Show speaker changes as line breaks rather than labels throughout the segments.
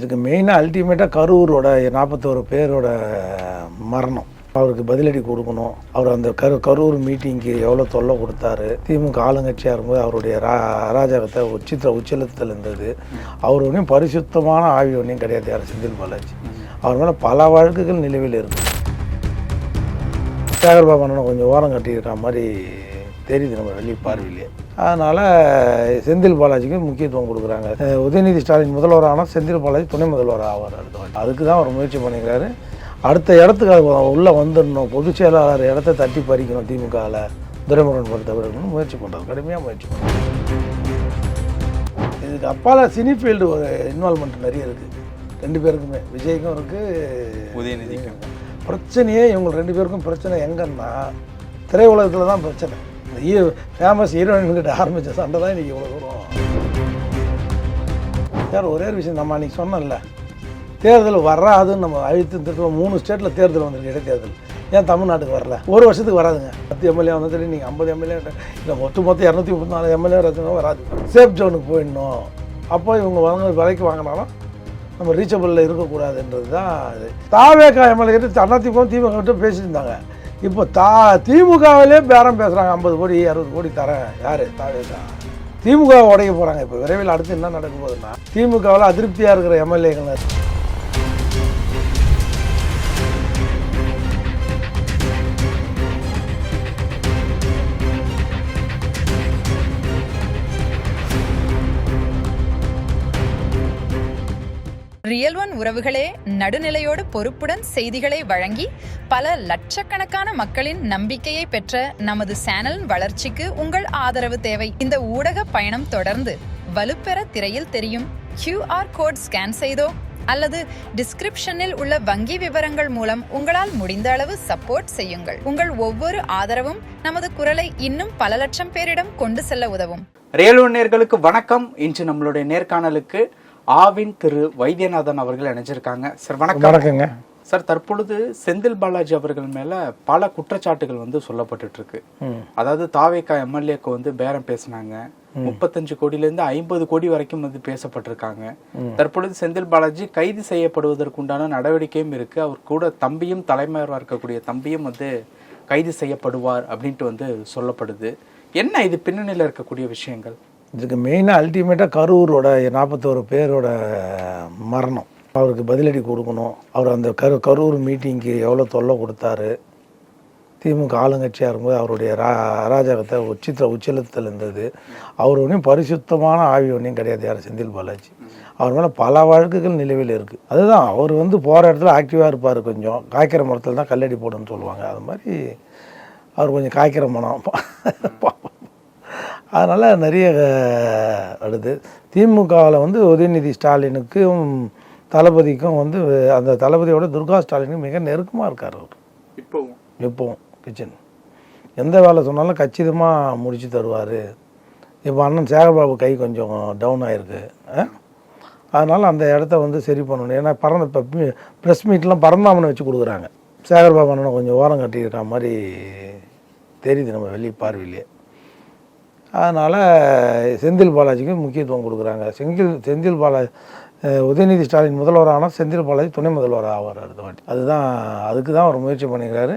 இதுக்கு மெயினாக அல்டிமேட்டாக கரூரோட 41 பேரோட மரணம். அவருக்கு பதிலடி கொடுக்கணும். அவர் அந்த கரூர் மீட்டிங்க்கு எவ்வளோ தொல்லை கொடுத்தாரு. திமுக ஆளுங்கட்சியாக இருக்கும்போது அவருடைய அராஜகத்தை உச்சலத்தில் இருந்தது. அவர் ஒன்றும் பரிசுத்தமான ஆய்வு ஒன்றும் கிடையாது யார் செந்தில் பாலாஜி. அவர் மேலே பல வழக்குகள் நிலுவையில் இருக்குது. சேகர்பாபு அண்ணனை கொஞ்சம் ஓரம் கட்டியிருக்கிற மாதிரி தெரியுது நம்ம வெளியே பார்வையிலே. அதனால் செந்தில் பாலாஜிக்கு முக்கியத்துவம் கொடுக்குறாங்க. உதயநிதி ஸ்டாலின் முதல்வர் ஆனால் செந்தில் பாலாஜி துணை முதல்வர் ஆவார். அதுக்கு தான் அவர் முயற்சி பண்ணிக்கிறாரு. அடுத்த இடத்துக்கு அது உள்ளே வந்துடணும், பொதுச் செயலாளர் இடத்த தட்டி பறிக்கணும், திமுகவில் துரைமுருகன் பொறுத்தவரைக்கும் முயற்சி பண்ணுறது, கடுமையாக முயற்சி பண்ணுறது. இதுக்கு அப்பால் சினி ஃபீல்டு ஒரு இன்வால்மெண்ட் நிறைய இருக்குது. 2 பேருக்குமே, விஜய்க்கும் இருக்குது,
உதயநிதிக்கும்.
பிரச்சனையே இவங்க 2 பேருக்கும் பிரச்சனை எங்கன்னா திரையுலகத்தில் தான் பிரச்சனை. இந்த ஃபேமஸ் ஹீரோயின்கிட்ட ஆரம்பித்த சண்டை தான் இன்றைக்கி இவ்வளோ தூரம். சார் ஒரே விஷயம் நம்ம அன்றைக்கி சொன்னோம்ல, தேர்தல் வராதுன்னு நம்ம அழுத்து திருத்தம் 3 ஸ்டேட்டில் தேர்தல் வந்திருக்கு, இடைத்தேர்தல். ஏன் தமிழ்நாட்டுக்கு வரல? ஒரு வருஷத்துக்கு வராதுங்க. 10 எம்எல்ஏ வந்தது நீங்கள் 50 எம்எல்ஏ இல்லை, மொத்தம் 234 எம்எல்ஏ வராது. சேஃப் ஜோனுக்கு போயிடணும். அப்போ இவங்க விலைக்கு வாங்கினாலும் நம்ம ரீச்சபிளில் இருக்கக்கூடாதுன்றது தான் இது. தாவேகா எம்எல்ஏ கிட்ட அதிமுக திமுக கிட்ட பேசியிருந்தாங்க. இப்போ திமுகவிலே பேரம் பேசுகிறாங்க. 50 கோடி 60 கோடி தரேன். யார்? தாவேகா. திமுக உடைய போகிறாங்க. இப்போ விரைவில் அடுத்து என்ன நடக்க போகுதுன்னா, திமுகவில் அதிருப்தியாக இருக்கிற எம்எல்ஏகள்
ரியல் ஒன் உறவுகளே, நடுநிலையோடு பொறுப்புடன் செய்திகளை வழங்கி பல லட்சக்கணக்கான மக்களின் நம்பிக்கையை பெற்ற நமது சேனலின் வளர்ச்சிக்கு உங்கள் ஆதரவு தேவை. இந்த ஊடக பயணம் தொடர்ந்து வலுப்பெற திரையில் தெரியும் QR கோட் ஸ்கேன் செய்தோ அல்லது டிஸ்கிரிப்ஷனில் உள்ள வங்கி விவரங்கள் மூலம் உங்களால் முடிந்த அளவு சப்போர்ட் செய்யுங்கள். உங்கள் ஒவ்வொரு ஆதரவும் நமது குரலை இன்னும் பல லட்சம் பேரிடம் கொண்டு செல்ல உதவும்.
ரியல் ஒன் நேயர்களுக்கு வணக்கம். இன்று நம்மளுடைய நேர்காணலுக்கு ஆவின் திரு வைத்தியநாதன் அவர்கள் இணைஞ்சிருக்காங்க. சார் வணக்கம்.
வணக்கங்க
சார். தற்பொழுது செந்தில் பாலாஜி அவர்கள் மேல பல குற்றச்சாட்டுகள் சொல்லப்பட்டு இருக்கு. அதாவது தாவேகா எம்எல்ஏக்கு பேரம் பேசினாங்க. 35 கோடியிலிருந்து 50 கோடி வரைக்கும் பேசப்பட்டிருக்காங்க. தற்பொழுது செந்தில் பாலாஜி கைது செய்யப்படுவதற்குண்டான நடவடிக்கையும் இருக்கு. அவர் கூட தம்பியும், தலைமையாக இருக்கக்கூடிய தம்பியும் கைது செய்யப்படுவார் அப்படின்ட்டு சொல்லப்படுது. என்ன இது பின்னணியில் இருக்கக்கூடிய விஷயங்கள்?
இதுக்கு மெயினாக அல்டிமேட்டாக கரூரோட 41 பேரோட மரணம். அவருக்கு பதிலடி கொடுக்கணும். அவர் அந்த கரூர் மீட்டிங்க்கு எவ்வளோ தொல்லை கொடுத்தாரு. திமுக ஆளுங்கட்சியாக இருக்கும்போது அவருடைய அராஜகத்தை உச்சலத்தில் இருந்தது. அவர் ஒன்றும் பரிசுத்தமான ஆய்வு ஒன்றும் கிடையாது யார் செந்தில் பாலாஜி. அவர் மேலே பல வழக்குகள் நிலுவையில் இருக்குது. அதுதான் அவர் போகிற இடத்துல ஆக்டிவாக இருப்பார். கொஞ்சம் காய்க்கிற மரத்தில் தான் கல்லடி போடுன்னு சொல்லுவாங்க. அது மாதிரி அவர் கொஞ்சம் காய்க்கிற மனம். அதனால் நிறைய அடுத்து திமுகவில் உதயநிதி ஸ்டாலினுக்கும் தளபதிக்கும் அந்த தளபதியோட துர்கா ஸ்டாலினுக்கு மிக நெருக்கமாக இருக்கார். அவர் இப்போவும் கிச்சன் எந்த வேலை சொன்னாலும் கச்சிதமாக முடித்து தருவார். இப்போ அண்ணன் சேகர்பாபு கை கொஞ்சம் டவுன் ஆகிருக்கு. அதனால் அந்த இடத்த சரி பண்ணணும். ஏன்னா இப்போ ப்ரெஸ் மீட்லாம் பரந்தாமனை வச்சு கொடுக்குறாங்க. சேகர்பாபு அண்ணனை கொஞ்சம் ஓரம் கட்டியிருக்கிற மாதிரி தெரியுது நம்ம வெளியே பார்வையிலே. அதனால் செந்தில் பாலாஜிக்கு முக்கியத்துவம் கொடுக்குறாங்க. செந்தில் பாலாஜி உதயநிதி ஸ்டாலின் முதல்வர் ஆனால் செந்தில் பாலாஜி துணை முதல்வர் ஆவார் அடுத்த வாட்டி. அதுக்கு தான் அவர் முயற்சி பண்ணிக்கிறாரு.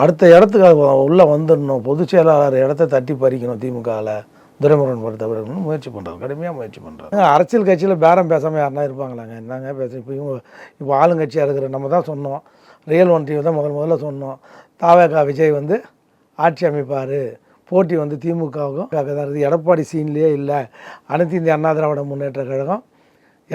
அடுத்த இடத்துக்கு அது உள்ளே வந்துடணும், பொதுச் செயலாளர் இடத்த தட்டி பறிக்கணும், திமுகவில் துரைமுருகன் பொறுத்தவரைக்கும் முயற்சி பண்ணுறது, கடுமையாக முயற்சி பண்ணுறாங்க. அரசியல் கட்சியில் பேரம் பேசாமல் யாருனா இருப்பாங்களாங்க? என்னங்க பேச? இப்போ ஆளுங்கட்சியாக இருக்கிற நம்ம தான் சொன்னோம். ரியல் ஒன் டிவி தான் முதல்ல சொன்னோம். தாவேகா விஜய் ஆட்சி அமைப்பார், போட்டி திமுகவுக்கும் தான் இருக்குது. எடப்பாடி சீன்லேயே இல்லை. அனைத்து இந்திய அண்ணா திராவிட முன்னேற்ற கழகம்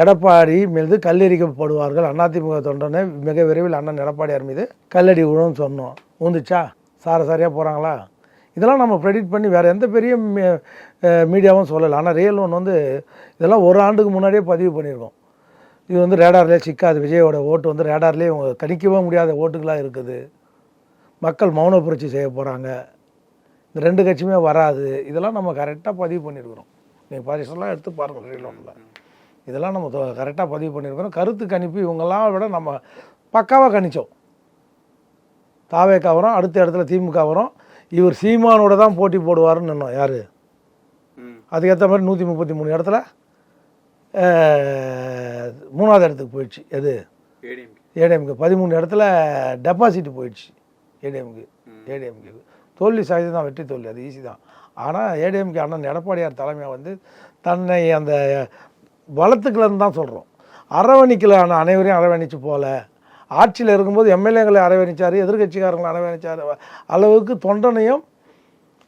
எடப்பாடி மீது கல்லெறிக்கப்படுவார்கள். அதிமுக தொண்டனே மிக விரைவில் அண்ணன் எடப்பாடியார் மீது கல்லடி விழுன்னு சொன்னோம். ஊந்துச்சா? சாரியாக போகிறாங்களா? இதெல்லாம் நம்ம ப்ரெடிக்ட் பண்ணி வேறு எந்த பெரிய மீடியாவும் சொல்லலை. ஆனால் ரியல் ஒன் இதெல்லாம் ஒரு ஆண்டுக்கு முன்னாடியே பதிவு பண்ணியிருக்கோம். இது ரேடார்லேயே சிக்காது. விஜயோட ஓட்டு ரேடார்லேயே கணிக்கவே முடியாத ஓட்டுகளாக இருக்குது. மக்கள் மௌன புரட்சி செய்ய போகிறாங்க. இந்த 2 கட்சியுமே வராது. இதெல்லாம் நம்ம கரெக்டாக பதிவு பண்ணியிருக்கிறோம். நீங்கள் பதிவுலாம் எடுத்து பாருங்கள். ரியல் ஒன்றில் இதெல்லாம் நம்ம கரெக்டாக பதிவு பண்ணியிருக்கிறோம். கருத்து கணிப்பு இவங்கெல்லாம் விட நம்ம பக்காவாக கணித்தோம். தாவேகா வரும், அடுத்த இடத்துல திமுக வரும். இவர் சீமானோட தான் போட்டி போடுவார்னு நின்னோம். யார்? அதுக்கேற்ற மாதிரி 133 இடத்துல 3வது இடத்துக்கு போயிடுச்சு. எது ஏடிஎம்கே 13 இடத்துல டெபாசிட் போயிடுச்சு ஏடிஎம்கே. தோல்வி சாய்ந்து தான், வெற்றி தோல்வி, அது ஈஸி தான். ஆனால் ஏடிஎம்கே அண்ணன் எடப்பாடியார் தலைமையாக வந்து தன்னை அந்த வளர்த்துக்கலன்னு தான் சொல்கிறோம். அரவணைக்கலான அனைவரையும் அரவணைச்சு போகல. ஆட்சியில் இருக்கும்போது எம்எல்ஏங்களை அரவணைச்சார், எதிர்கட்சிக்காரங்களை அரவணைச்சார் அளவுக்கு தொண்டனையும்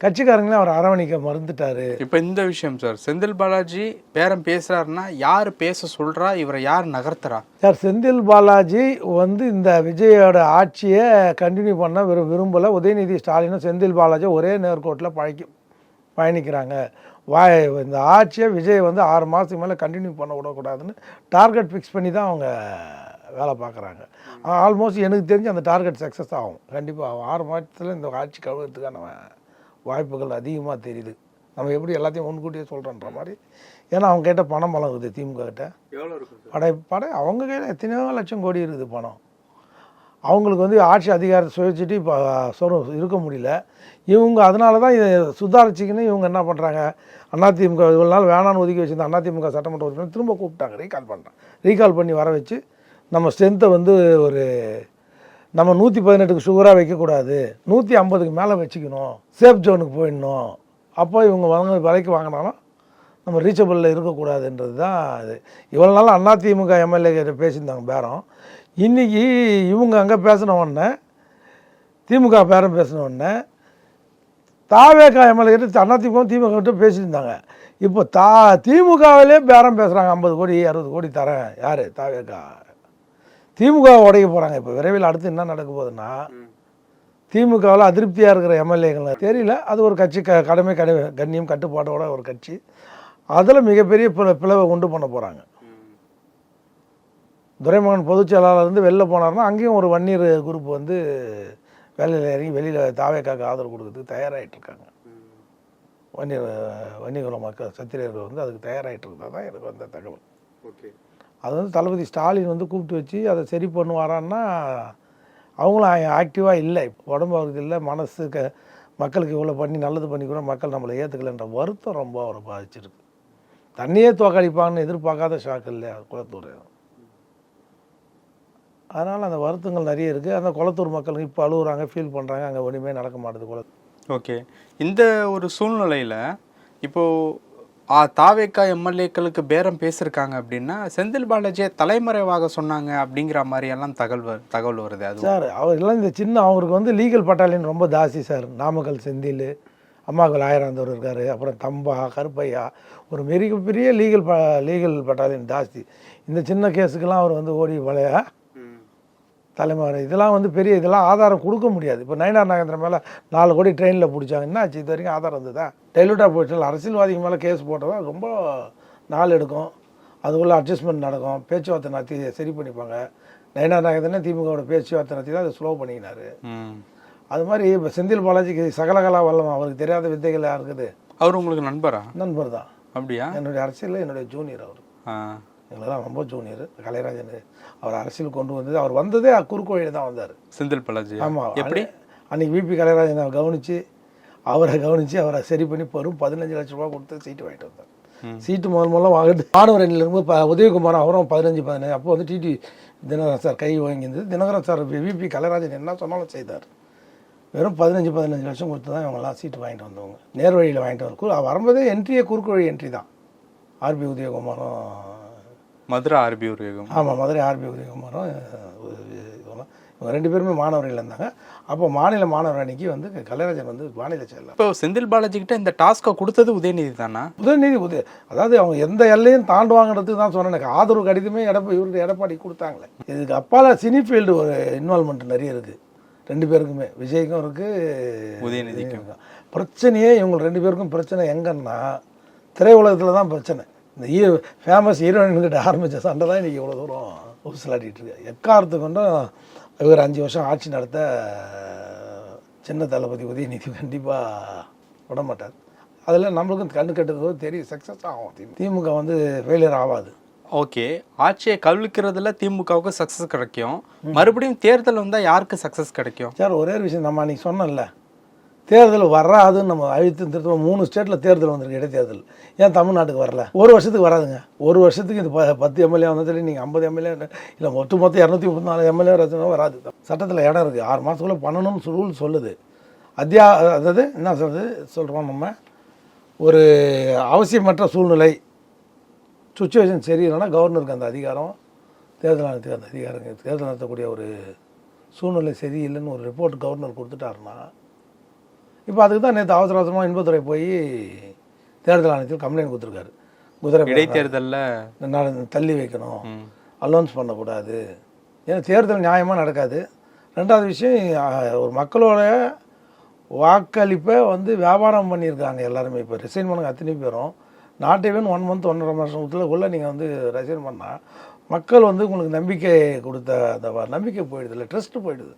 கட்சிக்காரங்களையும் அவர் அரவணைக்க மறந்துட்டார்.
இப்போ இந்த விஷயம் சார், செந்தில் பாலாஜி பேரம் பேசுகிறாருன்னா யார் பேச சொல்கிறா, இவரை யார் நகர்த்துறா?
சார், செந்தில் பாலாஜி வந்து இந்த விஜயோட ஆட்சியை கண்டினியூ பண்ண விரும்பலை. உதயநிதி ஸ்டாலினும் செந்தில் பாலாஜி ஒரே நேர்கோட்டில் பயணிக்கிறாங்க. இந்த ஆட்சியை விஜய் வந்து 6 மாதத்துக்கு மேலே கண்டினியூ பண்ண விடக்கூடாதுன்னு டார்கெட் ஃபிக்ஸ் பண்ணி தான் அவங்க வேலை பார்க்குறாங்க. ஆல்மோஸ்ட் எனக்கு தெரிஞ்சு அந்த டார்கெட் சக்ஸஸ் ஆகும், கண்டிப்பாக ஆகும். 6 மாதத்தில் இந்த ஆட்சி கழுவுறதுக்கான வாய்ப்புகள் அதிகமாக தெரியுது. நம்ம எப்படி எல்லாத்தையும் முன்கூட்டியே சொல்கிறோன்ற மாதிரி. ஏன்னா அவங்க கிட்ட பணம் இருக்குது, திமுக கிட்ட படை அவங்க கையில் எத்தனையோ லட்சம் கோடி இருக்குது பணம். அவங்களுக்கு வந்து ஆட்சி அதிகாரத்தை சுழிச்சிட்டு இப்போ இருக்க முடியல. இவங்க அதனால தான் இதை சுதாரிச்சிக்கின்னு இவங்க என்ன பண்ணுறாங்க, அதிமுக இவ்வளோ நாள் வேணான்னு ஒதுக்கி வச்சுருந்த அதிமுக சட்டமன்ற உறுப்பினர் திரும்ப கூப்பிட்டாங்க, ரீகால் பண்ணி வர வச்சு நம்ம ஸ்ட்ரென்த்தை வந்து ஒரு நம்ம 118க்கு சுகராக வைக்கக்கூடாது, 150க்கு மேலே வச்சுக்கணும், சேஃப் ஜோனுக்கு போயிடணும். அப்போ இவங்க விலைக்கு வாங்கினாலும் நம்ம ரீச்சபிளில் இருக்கக்கூடாதுன்றது தான் இது. இவ்வளோ நாள் அதிமுக எம்எல்ஏ கிட்ட பேசியிருந்தாங்க பேரம். இன்றைக்கி இவங்க அங்கே பேசின உடனே, திமுக பேரம் பேசின உடனே தாவேகா எம்எல்ஏ கிட்ட திமுக கிட்ட பேசியிருந்தாங்க. இப்போ திமுகவிலே பேரம் பேசுகிறாங்க, 50 கோடி 60 கோடி தரேன். யார்? தாவேகா. திமுக உடைக்க போகிறாங்க. இப்போ விரைவில் அடுத்து என்ன நடக்க போகுதுன்னா, திமுகவில் அதிருப்தியாக இருக்கிற எம்எல்ஏகள் தெரியல, அது ஒரு கட்சி கடமை கண்ணியம் கட்டுப்பாட்டோட ஒரு கட்சி. அதில் மிகப்பெரிய பிளவை உண்டு பண்ண போகிறாங்க. துரைமுகன் பொதுச் செயலாளர் வந்து வெளில போனார்னா அங்கேயும் ஒரு வன்னியர் குரூப் வந்து வேலையில் இறங்கி வெளியில் தாவேக்காக்கு ஆதரவு கொடுக்கறதுக்கு தயாராகிட்டு இருக்காங்க. வன்னியகுல மக்கள் சத்திரியர்கள் வந்து அதுக்கு தயாராகிட்டு இருக்கிறதா தான் எனக்கு வந்த தகவல். ஓகே, அது வந்து தளபதி ஸ்டாலின் வந்து கூப்பிட்டு வச்சு அதை சரி பண்ணுவாரான்னா அவங்களும் ஆக்டிவாக இல்லை. உடம்பு அவருக்கு இல்லை, மனசு மக்களுக்கு இவ்வளோ பண்ணி நல்லது பண்ணி கூட மக்கள் நம்மளை ஏற்றுக்கலைன்ற வருத்தம் ரொம்ப அவரை பாதிச்சிருக்கு. தண்ணியே தோக்கடிப்பாங்கன்னு எதிர்பார்க்காத ஷாக் இல்லை குளத்தூர். அதனால் அந்த வருத்தங்கள் நிறைய இருக்குது. அந்த குளத்தூர் மக்களுக்கு இப்போ அழுகுறாங்க, ஃபீல் பண்ணுறாங்க, அங்கே ஒன்றுமே நடக்க மாட்டேது குளத்தூர்.
ஓகே, இந்த ஒரு சூழ்நிலையில் இப்போது தாவேக்கா எம்எல்ஏக்களுக்கு பேரம் பேசியிருக்காங்க அப்படின்னா செந்தில் பாலாஜியை தலைமறைவாக சொன்னாங்க அப்படிங்கிற மாதிரியெல்லாம் தகவல் வருது. அது
சார், அவரெல்லாம் இந்த சின்ன அவருக்கு வந்து லீகல் பட்டாலியன் ரொம்ப ஜாஸ்தி சார். நாமக்கல் செந்தில், அம்மாக்கள் ஆயிரந்தவர் இருக்கார், அப்புறம் தம்பா, கருப்பையா, ஒரு மிகப்பெரிய லீகல் பட்டாலியன் ஜாஸ்தி. இந்த சின்ன கேஸுக்கெல்லாம் அவர் வந்து ஓடி வளையா தலைமுறை இதெல்லாம் வந்து பெரிய இதெல்லாம் ஆதாரம் கொடுக்க முடியாது. இப்போ நயினார் நாகேந்திரன் மேலே 4 கோடி ட்ரெயினில் பிடிச்சாங்க, என்ன ஆச்சு? இது வரைக்கும் ஆதாரம் இருந்ததா? டைலூட்டாக போயிட்டு அரசியல்வாதிக்கு மேலே கேஸ் போட்டதா ரொம்ப நாள் எடுக்கும், அதுக்குள்ளே அட்ஜஸ்ட்மெண்ட் நடக்கும், பேச்சுவார்த்தை நடத்தி சரி பண்ணிப்பாங்க. நயினார் நாகேந்திரன் திமுகவோட பேச்சுவார்த்தை நடத்தி தான் அதை ஸ்லோ பண்ணிக்கினார். அது மாதிரி இப்போ செந்தில் பாலாஜிக்கு சகலகலா வல்லம், அவருக்கு தெரியாத வித்தைகள் இருக்குது.
அவர் உங்களுக்கு நண்பரா?
நண்பர் தான்.
அப்படியா?
என்னுடைய அரசியலில் என்னுடைய ஜூனியர் அவர். எங்களெல்லாம் ரொம்ப ஜூனியர். கலைராஜன் அவர் அரசியல் கொண்டு வந்தது, அவர் வந்ததே குறுக்கு வழியில் தான் வந்தார் செந்தில் பாலாஜி. ஆமாம், எப்படி அன்றைக்கி விபி கலைராஜன் அவரை கவனித்து சரி பண்ணி பெரும் 15 லட்ச ரூபா கொடுத்து சீட்டு வாங்கிட்டு வந்தார். சீட்டு முதல்ல வாங்கிட்டு மாணவர் இருக்கும்போது உதயகுமார் அவரும் 15 அப்போ வந்து டிடி தினகரன் சார் கை வாங்கியிருந்தது. தினகரன் சார் விபி கலைராஜன் என்ன சொன்னாலும் செய்தார். வெறும் 15 லட்சம் கொடுத்து தான் இவங்கெல்லாம் சீட்டு வாங்கிட்டு வந்தவங்க. நேர் வழியில் வாங்கிட்டு வந்து வரும்போதே என்ட்ரியே குறுக்கு வழி என்ட்ரி தான். ஆர்பி உதயகுமாரும்
மதுரை ஆர்பி உதயகுமார்.
ஆமாம், மதுரை ஆர்பி உதயகுமாரும் இவங்க 2 பேருமே மாணவர்கள் இருந்தாங்க. அப்போ மாநில மாணவர் அணிக்கு வந்து கலைராஜன் வந்து மாநில செயலர்.
இப்போ செந்தில் பாலாஜி கிட்ட இந்த டாஸ்க்கை கொடுத்தது உதயநிதி தானா?
அதாவது அவங்க எந்த எல்லையும் தாண்டுவாங்கிறதுக்கு தான் சொன்னேன். எனக்கு ஆதரவு கடிதமே இவருக்கு எடப்பாடி கொடுத்தாங்களே. இதுக்கு அப்பால சினி ஃபீல்டு ஒரு இன்வால்மெண்ட் நிறைய இருக்குது 2 பேருக்குமே. விஜய்க்கும் இருக்குது,
உதயநிதிக்கும்.
பிரச்சனையே இவங்க 2 பேருக்கும் பிரச்சனை எங்கன்னா திரையுலகத்தில் தான் பிரச்சனை. இந்த ஃபேமஸ் ஹீரோயின்கிட்ட ஆரம்பித்த சண்டை தான் இன்றைக்கி இவ்வளோ தூரம் ஊசலாட்டிகிட்டு இருக்கு. எக்காரத்து கொண்டும் இவர் 5 வருஷம் ஆட்சி நடத்த சின்ன தளபதி உதயநிதி கண்டிப்பாக விட மாட்டார். அதில் நம்மளுக்கும் கண்ணு கட்டுறது தெரியும், சக்ஸஸ் ஆகும். திமுக வந்து ஃபெயிலியர் ஆகாது.
ஓகே, ஆட்சியை கவிழ்க்கிறதுல திமுகவுக்கு சக்ஸஸ் கிடைக்கும். மறுபடியும் தேர்தல் வந்தால் யாருக்கு சக்ஸஸ் கிடைக்கும்?
சார், ஒரே ஒரு விஷயம் நம்ம அன்றைக்கி சொன்னோம்ல, தேர்தல் வராதுன்னு நம்ம அழுத்தம் திருத்தம் 3 ஸ்டேட்டில் தேர்தல் வந்திருக்கு, இடைத்தேர்தல். ஏன் தமிழ்நாட்டுக்கு வரல? ஒரு வருஷத்துக்கு வராதுங்க. ஒரு வருஷத்துக்கு இது 10 எம்எல்ஏ வந்தாலும் நீங்கள் 50 எம்எல்ஏ இல்லை மொத்தம் 234 எம்எல்ஏ வராது. சட்டத்தில் இடம் இருக்குது, 6 மாதத்துக்குள்ளே பண்ணணும்னு ரூல் சொல்லுது. அதாவது என்ன சொல்கிறோம் நம்ம, ஒரு அவசியமற்ற சூழ்நிலை சுச்சுவேஷன் சரியில்லைன்னா கவர்னருக்கு அந்த அதிகாரம், தேர்தல் ஆணையத்துக்கு அந்த அதிகாரம், தேர்தல் நடத்தக்கூடிய ஒரு சூழ்நிலை சரியில்லைன்னு ஒரு ரிப்போர்ட் கவர்னர் கொடுத்துட்டாருன்னா, இப்போ அதுக்கு தான் நேற்று அவசரமாக இன்பத்துறை போய் தேர்தல் ஆணையத்தில் கம்ப்ளைண்ட் கொடுத்துருக்காரு. குதிரை
இடைத்தேர்தலில்
தள்ளி வைக்கணும், அலௌன்ஸ் பண்ணக்கூடாது, ஏன்னா தேர்தல் நியாயமாக நடக்காது. ரெண்டாவது விஷயம், ஒரு மக்களோட வாக்களிப்பை வியாபாரம் பண்ணியிருக்காங்க எல்லாருமே. இப்போ ரிசைன் பண்ணுங்க அத்தனை பேரும் நாட்டைவன் 1 மந்த் 1.5 மாதத்துக்குள்ளே நீங்கள் ரிசைன் பண்ணால் மக்கள் உங்களுக்கு நம்பிக்கை கொடுத்த அந்த நம்பிக்கை போயிடுது, இல்லை ட்ரஸ்ட்டு போயிடுது.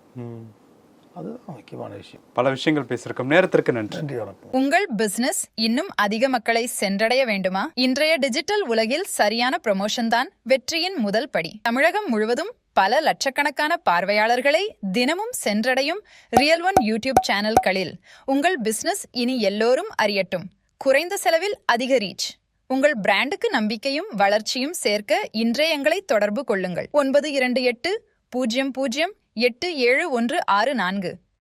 அதுதான் முக்கியமான விஷயம்.
பல விஷயங்கள் பேசியிருக்கோம். நேரத்திற்கு நன்றி.
நன்றி, வணக்கம்.
உங்கள் பிசினஸ் இன்னும் அதிக மக்களை சென்றடைய வேண்டுமா? இன்றைய டிஜிட்டல் உலகில் சரியான ப்ரமோஷன் தான் வெற்றியின் முதல் படி. தமிழகம் முழுவதும் பல லட்சக்கணக்கான பார்வையாளர்களை தினமும் சென்றடையும் ரியல் ஒன் யூடியூப் சேனல்களில் உங்கள் பிசினஸ் இனி எல்லோரும் அறியட்டும். குறைந்த செலவில் அதிக ரீச். உங்கள் பிராண்டுக்கு நம்பிக்கையும் வளர்ச்சியும் சேர்க்க இன்றே எங்களை தொடர்பு கொள்ளுங்கள். 928 00 8714.